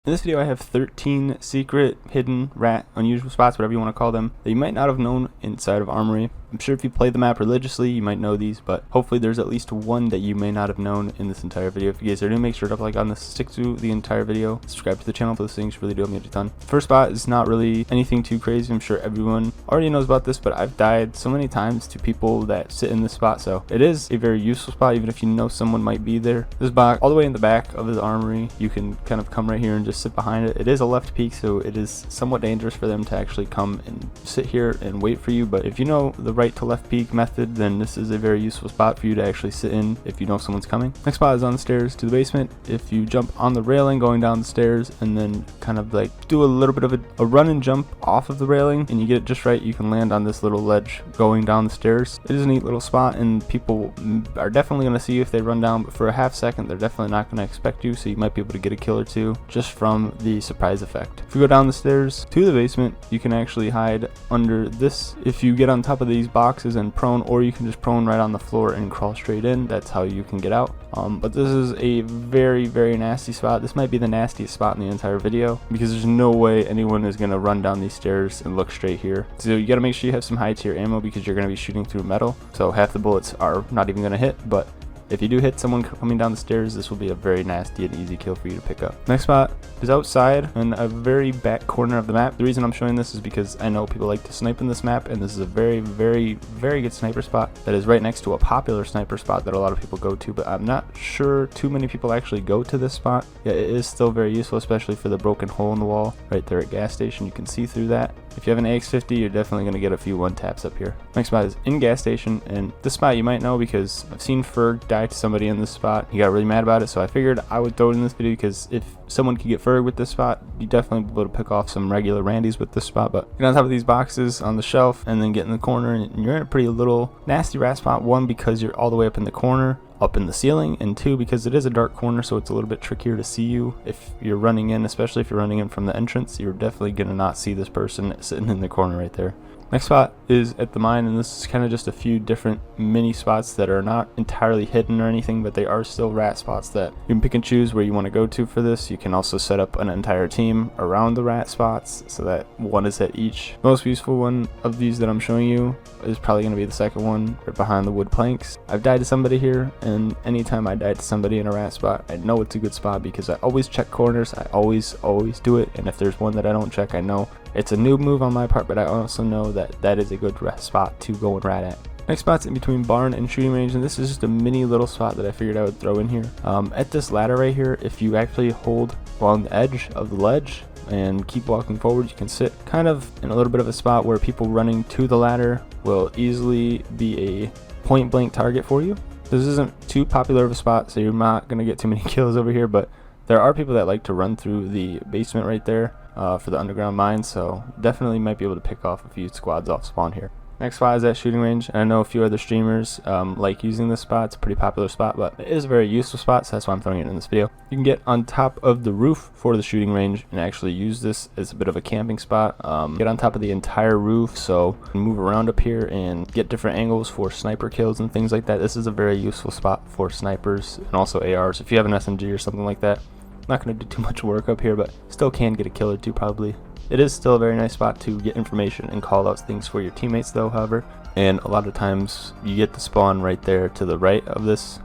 In this video I have 13 secret, hidden, rat, unusual spots, whatever you want to call them, that you might not have known inside of Armory. I'm sure if you play the map religiously you might know these, but hopefully there's at least one that you may not have known in this entire video. If you guys are new, make sure to like on this, stick to the entire video, subscribe to the channel for those things, really do help me out a ton. First spot is not really anything too crazy. I'm sure everyone already knows about this, but I've died so many times to people that sit in this spot, so it is a very useful spot even if you know someone might be there. This box all the way in the back of the Armory, you can kind of come right here and just sit behind it. It is a left peak, so it is somewhat dangerous for them to actually come and sit here and wait for you, but if you know the right to left peak method, then this is a very useful spot for you to actually sit in if you know someone's coming. Next spot is on the stairs to the basement. If you jump on the railing going down the stairs and then kind of like do a little bit of a run and jump off of the railing and you get it just right, you can land on this little ledge going down the stairs. It is a neat little spot and people are definitely going to see you if they run down, but for a half second they're definitely not going to expect you, so you might be able to get a kill or two just from the surprise effect. If you go down the stairs to the basement, you can actually hide under this. If you get on top of these boxes and prone, or you can just prone right on the floor and crawl straight in, that's how you can get out. But this is a very nasty spot. This might be the nastiest spot in the entire video because there's no way anyone is going to run down these stairs and look straight here. So you got to make sure you have some high tier ammo because you're going to be shooting through metal, so half the bullets are not even going to hit, but if you do hit someone coming down the stairs, this will be a very nasty and easy kill for you to pick up. Next spot is outside in a very back corner of the map. The reason I'm showing this is because I know people like to snipe in this map, and this is a very good sniper spot that is right next to a popular sniper spot that a lot of people go to, but I'm not sure too many people actually go to this spot. Yeah, it is still very useful, especially for the broken hole in the wall right there at gas station. You can see through that. If you have an AX50, you're definitely going to get a few one taps up here. Next spot is in gas station, and this spot you might know because I've seen Ferg die to somebody in this spot. He got really mad about it, so I figured I would throw it in this video because if someone could get Ferg with this spot, you definitely be able to pick off some regular Randys with this spot. But get on top of these boxes on the shelf and then get in the corner, and you're in a pretty little nasty rat spot. One, because you're all the way up in the corner, up in the ceiling, and two, because it is a dark corner, so it's a little bit trickier to see you if you're running in, especially if you're running in from the entrance. You're definitely gonna not see this person sitting in the corner right there. Next spot is at the mine, and this is kind of just a few different mini spots that are not entirely hidden or anything, but they are still rat spots that you can pick and choose where you want to go to for this. You can also set up an entire team around the rat spots so that one is at each. Most useful one of these that I'm showing you is probably going to be the second one right behind the wood planks. I've died to somebody here, and anytime I die to somebody in a rat spot, I know it's a good spot because I always check corners. I always do it, and if there's one that I don't check, I know it's a noob move on my part, but I also know that that is a good spot to go and rat at. Next spot's in between barn and shooting range, and this is just a mini little spot that I figured I would throw in here. At this ladder right here, if you actually hold along the edge of the ledge and keep walking forward, you can sit kind of in a little bit of a spot where people running to the ladder will easily be a point blank target for you. This isn't too popular of a spot, so you're not going to get too many kills over here, but there are people that like to run through the basement right there for the underground mine, so definitely might be able to pick off a few squads off spawn here. Next spot is at shooting range, and I know a few other streamers like using this spot. It's a pretty popular spot, but it is a very useful spot, so that's why I'm throwing it in this video. You can get on top of the roof for the shooting range and actually use this as a bit of a camping spot. Get on top of the entire roof, so you can move around up here and get different angles for sniper kills and things like that. This is a very useful spot for snipers and also ARs. If you have an SMG or something like that, not going to do too much work up here, but still can get a kill or two probably. It is still a very nice spot to get information and call out things for your teammates though, however, and a lot of times you get the spawn right there to the right of this,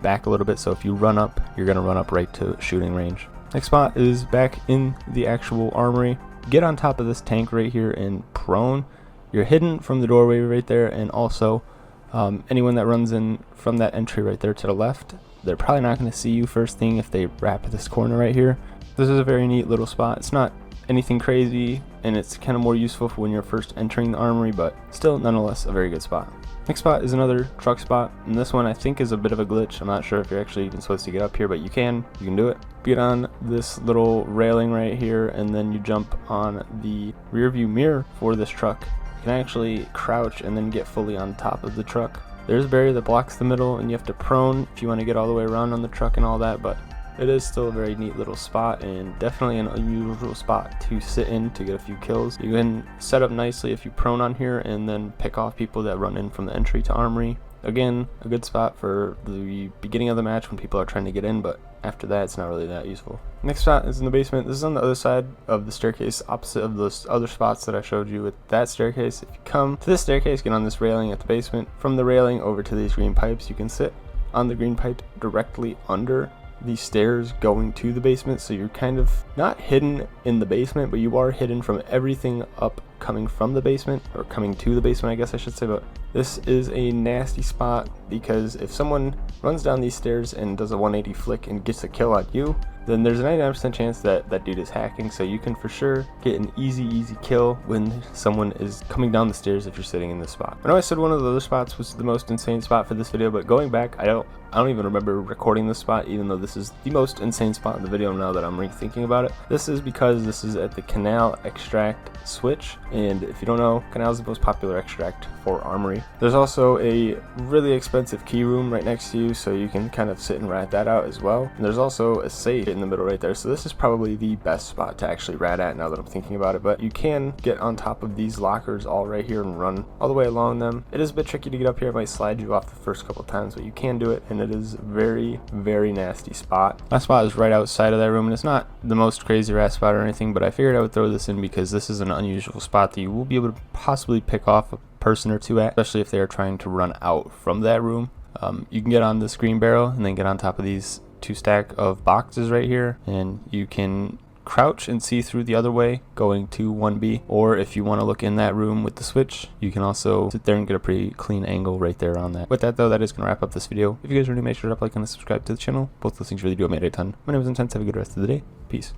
back a little bit, so if you run up, you're going to run up right to shooting range. Next spot is back in the actual armory. Get on top of this tank right here and prone. You're hidden from the doorway right there, and also anyone that runs in from that entry right there to the left, they're probably not going to see you first thing if they wrap this corner right here. This is a very neat little spot. It's not anything crazy, and it's kind of more useful for when you're first entering the armory, but still nonetheless a very good spot. Next spot is another truck spot, and this one I think is a bit of a glitch. I'm not sure if you're actually even supposed to get up here, but you can do it. Get on this little railing right here, and then you jump on the rear view mirror for this truck. You can actually crouch and then get fully on top of the truck. There's a barrier that blocks the middle, and you have to prone if you want to get all the way around on the truck and all that, but it is still a very neat little spot and definitely an unusual spot to sit in to get a few kills. You can set up nicely if you prone on here and then pick off people that run in from the entry to Armory. Again, a good spot for the beginning of the match when people are trying to get in, but after that it's not really that useful. Next spot is in the basement. This is on the other side of the staircase, opposite of those other spots that I showed you with that staircase. If you come to this staircase, get on this railing at the basement. From the railing over to these green pipes, you can sit on the green pipe directly under the stairs going to the basement, so you're kind of not hidden in the basement, but you are hidden from everything up coming from the basement, or coming to the basement I guess I should say. But this is a nasty spot because if someone runs down these stairs and does a 180 flick and gets a kill on you, then there's a 99% chance that that dude is hacking, so you can for sure get an easy kill when someone is coming down the stairs if you're sitting in this spot. I know I said one of the other spots was the most insane spot for this video, but going back, I don't even remember recording this spot, even though this is the most insane spot in the video now that I'm rethinking about it. This is because this is at the canal extract switch, and if you don't know, canal is the most popular extract for Armory. There's also a really expensive key room right next to you, so you can kind of sit and rat that out as well. And there's also a safe in the middle right there, so this is probably the best spot to actually rat at now that I'm thinking about it. But you can get on top of these lockers all right here and run all the way along them. It is a bit tricky to get up here. It might slide you off the first couple times, but you can do it, and it is very nasty spot. My spot is right outside of that room, and it's not the most crazy rat spot or anything, but I figured I would throw this in because this is an unusual spot that you will be able to possibly pick off a person or two at, especially if they are trying to run out from that room. You can get on this green barrel and then get on top of these 2 stack of boxes right here, and you can crouch and see through the other way going to 1B, or if you want to look in that room with the switch, you can also sit there and get a pretty clean angle right there on that. With that though, that is going to wrap up this video. If you guys are new, make sure to like and subscribe to the channel. Both those things really do make it a ton. My name is Intense. Have a good rest of the day. Peace.